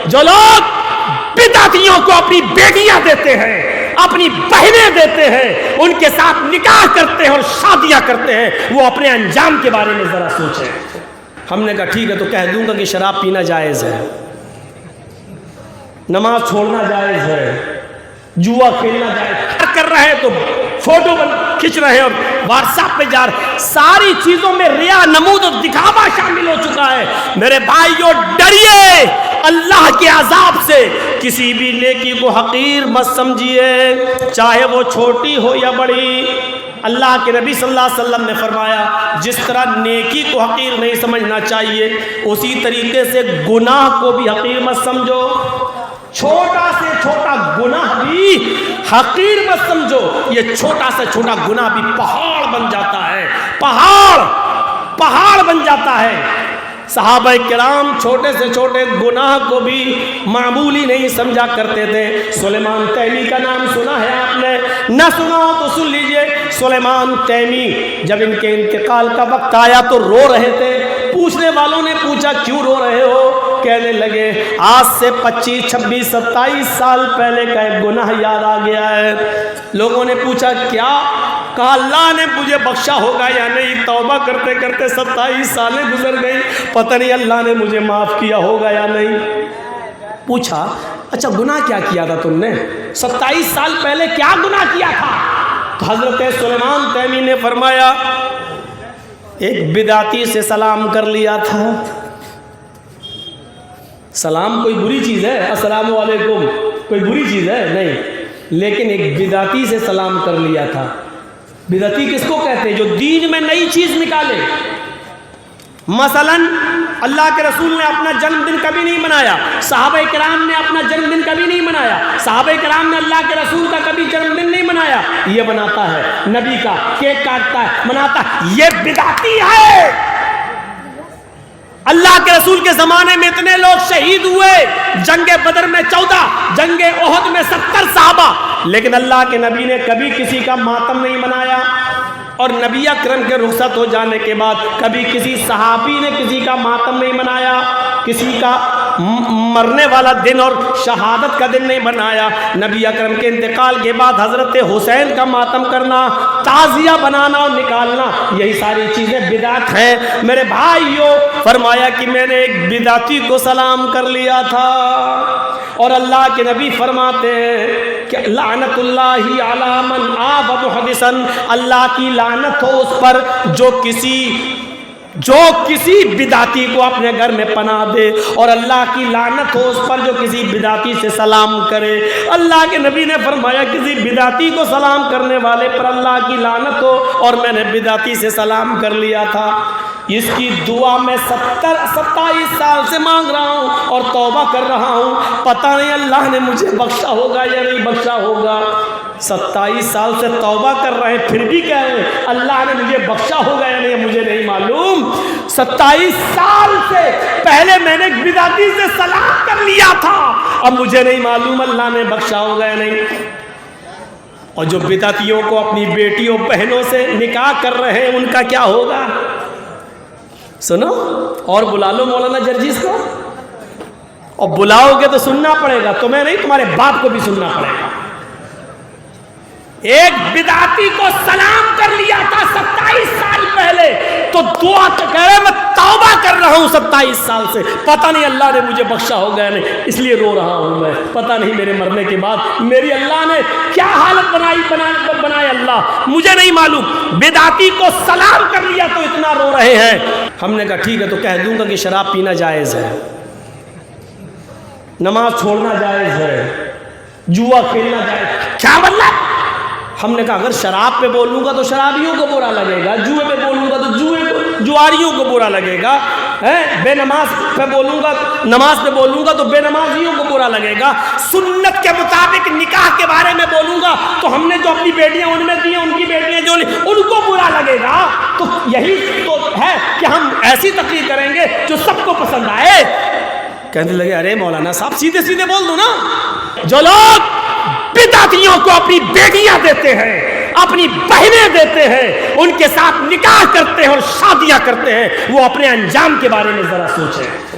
جو لوگ بدعتیوں کو اپنی بیٹیاں دیتے ہیں، اپنی بہنیں دیتے ہیں، ان کے ساتھ نکاح کرتے ہیں اور شادیاں کرتے ہیں، وہ اپنے انجام کے بارے میں ذرا سوچیں۔ ہم نے کہا ٹھیک ہے تو کہہ دوں گا کہ شراب پینا جائز ہے، نماز چھوڑنا جائز ہے، جوا کھیلنا جائز کر رہے ہیں تو فوٹو کھینچ رہے ہیں اور واٹس ایپ پہ جا رہے، ساری چیزوں میں ریا، نمود اور دکھاوا شامل ہو چکا ہے۔ میرے بھائیو ڈریے اللہ کے عذاب سے، کسی بھی نیکی کو حقیر مت سمجھیے، چاہے وہ چھوٹی ہو یا بڑی۔ اللہ کے نبی صلی اللہ علیہ وسلم نے فرمایا جس طرح نیکی کو حقیر نہیں سمجھنا چاہیے، اسی طریقے سے گناہ کو بھی حقیر مت سمجھو، چھوٹا سے چھوٹا گناہ بھی حقیر مت سمجھو، یہ چھوٹا سے چھوٹا گناہ بھی پہاڑ بن جاتا ہے، پہاڑ بن جاتا ہے۔ صحابہ کرام چھوٹے سے چھوٹے گناہ کو بھی معمولی نہیں سمجھا کرتے تھے۔ سلیمان تیمی کا نام سنا ہے آپ نے؟ نہ سنا ہو تو سن لیجئے۔ سلیمان تیمی جب ان کے انتقال کا وقت آیا تو رو رہے تھے۔ پوچھنے والوں نے پوچھا کیوں رو رہے ہو؟ کہنے لگے آج سے 25 26 27 سال پہلے کا ایک گناہ یاد آ گیا ہے۔ لوگوں نے پوچھا کیا؟ کہا اللہ نے مجھے بخشا ہوگا یا نہیں، توبہ کرتے کرتے 27 سالیں گزر گئی، پتہ نہیں اللہ نے مجھے معاف کیا ہوگا یا نہیں۔ پوچھا اچھا گناہ کیا کیا تھا تم نے؟ 27 سال پہلے کیا گناہ کیا تھا؟ تو حضرت سلیمان تیمی نے فرمایا ایک بدعتی سے سلام کر لیا تھا۔ سلام کوئی بری چیز ہے؟ السلام علیکم کوئی بری چیز ہے؟ نہیں، لیکن ایک بدعتی سے سلام کر لیا تھا۔ بدعتی کس کو کہتے ہیں؟ جو دین میں نئی چیز نکالے۔ مثلا اللہ کے رسول نے اپنا جنم دن کبھی نہیں منایا، صحابہ کرام نے اپنا جنم دن کبھی نہیں منایا، صحابہ کرام نے اللہ کے رسول کا کبھی جنم دن نہیں منایا، یہ بناتا ہے نبی کا، کیک کاٹتا ہے، مناتا ہے، یہ بدعتی ہے۔ اللہ کے رسول کے زمانے میں اتنے لوگ شہید ہوئے، جنگ بدر میں 14، جنگ احد میں 70 صحابہ، لیکن اللہ کے نبی نے کبھی کسی کا ماتم نہیں منایا، اور نبی اکرم کے رخصت ہو جانے کے بعد کبھی کسی صحابی نے کسی کا ماتم نہیں منایا، کسی کا مرنے والا دن اور شہادت کا دن نہیں بنایا۔ نبی اکرم کے انتقال کے بعد حضرت حسین کا ماتم کرنا، تعزیہ بنانا اور نکالنا، یہی ساری چیزیں بدعت ہیں۔ میرے بھائیوں فرمایا کہ میں نے ایک بدعتی کو سلام کر لیا تھا، اور اللہ کے نبی فرماتے ہیں کہ لعنت اللہ علی من آب محدثا، اللہ کی لعنت ہو اس پر جو کسی بدعتی کو اپنے گھر میں پناہ دے، اور اللہ کی لعنت ہو اس پر جو کسی بدعتی سے سلام کرے۔ اللہ کے نبی نے فرمایا کسی بدعتی کو سلام کرنے والے پر اللہ کی لعنت ہو، اور میں نے بدعتی سے سلام کر لیا تھا۔ اس کی دعا میں 27 سال سے مانگ رہا ہوں اور توبہ کر رہا ہوں، پتہ نہیں اللہ نے مجھے بخشا ہوگا یا نہیں بخشا ہوگا۔ 27 سال سے توبہ کر رہے ہیں، پھر بھی کہہ رہے ہیں اللہ نے مجھے بخشا ہوگا یا نہیں مجھے نہیں معلوم۔ 27 سال سے پہلے میں نے بدعتی سے سلام کر لیا تھا، اب مجھے نہیں معلوم اللہ نے بخشا ہوگا یا نہیں۔ اور جو بدعتیوں کو اپنی بیٹیوں بہنوں سے نکاح کر رہے ہیں ان کا کیا ہوگا؟ سنو اور بلا لو مولانا جرجیز کو، اور بلاؤ گے تو سننا پڑے گا، تمہیں نہیں تمہارے باپ کو بھی سننا پڑے گا۔ ایک بدعتی کو سلام کر لیا تھا 27 سال پہلے، تو دعا کہہ رہے میں توبہ کر رہا ہوں 27 سال سے، پتہ نہیں اللہ نے مجھے بخشا ہوگا یا نہیں، اس لیے رو رہا ہوں میں، پتہ نہیں میرے مرنے کے بعد میری اللہ نے کیا حالت بنائی اللہ مجھے نہیں معلوم۔ بدعتی کو سلام کر لیا تو اتنا رو رہے ہیں۔ ہم نے کہا ٹھیک ہے تو کہہ دوں گا کہ شراب پینا جائز ہے، نماز چھوڑنا جائز ہے، جوا کھیلنا جائز، کیا مطلب؟ ہم نے کہا اگر شراب پہ بولوں گا تو شرابیوں کو برا لگے گا، جوئے پہ بولوں گا تو جواریوں کو برا لگے گا، بے نماز پہ بولوں گا، نماز پہ بولوں گا تو بے نمازیوں کو برا لگے گا، سنت کے مطابق نکاح کے بارے میں بولوں گا تو ہم نے جو اپنی بیٹیاں ان میں دی ہیں ان کی بیٹیاں جو ان کو برا لگے گا۔ تو یہی تو ہے کہ ہم ایسی تقریر کریں گے جو سب کو پسند آئے۔ کہنے لگے ارے مولانا صاحب سیدھے سیدھے بول دو نا۔ جو لوگ بدعتیوں کو اپنی بیٹیاں دیتے ہیں، اپنی بہنیں دیتے ہیں، ان کے ساتھ نکاح کرتے ہیں اور شادیاں کرتے ہیں، وہ اپنے انجام کے بارے میں ذرا سوچیں۔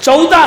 14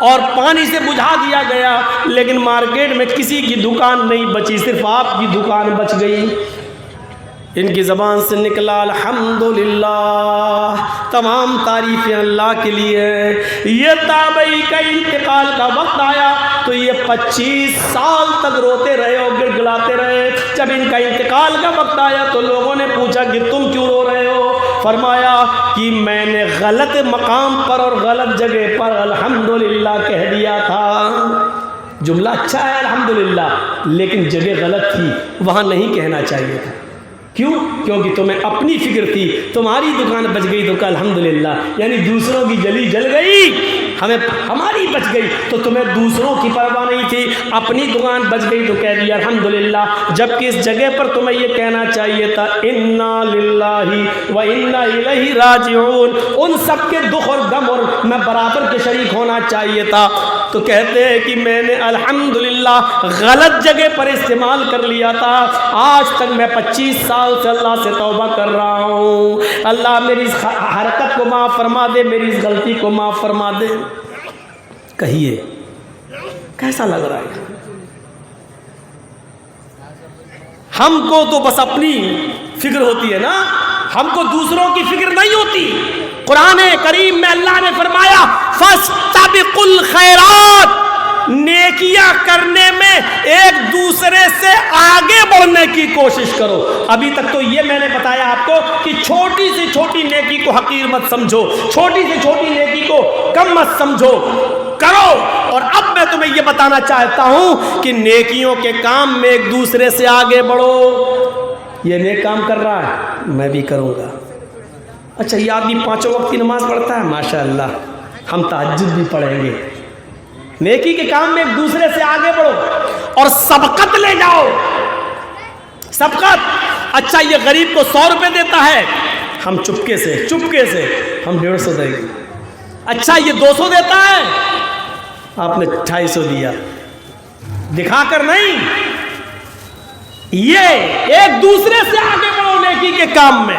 اور پانی سے بجھا دیا گیا، لیکن مارکیٹ میں کسی کی دکان نہیں بچی، صرف آپ کی دکان بچ گئی۔ ان کی زبان سے نکلا الحمدللہ، تمام تعریفیں اللہ کے لیے ہیں۔ یہ تابعی کا انتقال کا وقت آیا تو یہ 25 سال تک روتے رہے اور گڑ گڑاتے رہے۔ جب ان کا انتقال کا وقت آیا تو لوگوں نے پوچھا کہ تم کیوں رو رہے ہو؟ فرمایا کہ میں نے غلط مقام پر اور غلط جگہ پر الحمدللہ کہہ دیا تھا۔ جملہ اچھا ہے الحمدللہ، لیکن جگہ غلط تھی، وہاں نہیں کہنا چاہیے تھا۔ کیوں؟ کیونکہ تمہیں اپنی فکر تھی، تمہاری دکان بچ گئی تو کہا الحمدللہ، یعنی دوسروں کی جلی جل گئی، ہماری بچ گئی تو تمہیں دوسروں کی پرواہ نہیں تھی، اپنی دکان بچ گئی تو کہہ دیا الحمدللہ، جبکہ اس جگہ پر تمہیں یہ کہنا چاہیے تھا انا للہ و انا الیہ راجعون، ان سب کے دکھ اور غم اور میں برابر کے شریک ہونا چاہیے تھا۔ تو کہتے ہیں کہ میں نے الحمدللہ غلط جگہ پر استعمال کر لیا تھا، آج تک میں 25 سال سے اللہ سے توبہ کر رہا ہوں، اللہ میری اس حرکت کو معاف فرما دے، میری اس غلطی کو معاف فرما دے۔ کہیے کیسا لگ رہا ہے؟ ہم کو تو بس اپنی فکر ہوتی ہے نا، ہم کو دوسروں کی فکر نہیں ہوتی۔ قرآن کریم میں اللہ نے فرمایا فاستبقوا الخیرات، نیکیاں کرنے میں ایک دوسرے سے آگے بڑھنے کی کوشش کرو۔ ابھی تک تو یہ میں نے بتایا آپ کو کہ چھوٹی سے چھوٹی نیکی کو حقیر مت سمجھو، چھوٹی سے چھوٹی نیکی کو کم مت سمجھو، کرو۔ اور اب میں تمہیں یہ بتانا چاہتا ہوں کہ نیکیوں کے کام میں ایک دوسرے سے آگے بڑھو۔ یہ نیک کام کر رہا ہے، میں بھی کروں گا۔ اچھا یہ آدمی 5 وقت کی نماز پڑھتا ہے، ماشاءاللہ، ہم تہجد بھی پڑھیں گے۔ نیکی کے کام میں ایک دوسرے سے آگے بڑھو اور سبقت لے جاؤ۔ سبقت، اچھا یہ غریب کو 100 روپے دیتا ہے، ہم چپکے سے ہم 150 دیں گے۔ اچھا یہ 200 دیتا ہے، آپ نے 250 دیا، دکھا کر نہیں، یہ ایک دوسرے سے آگے بڑھو نیکی کے کام میں۔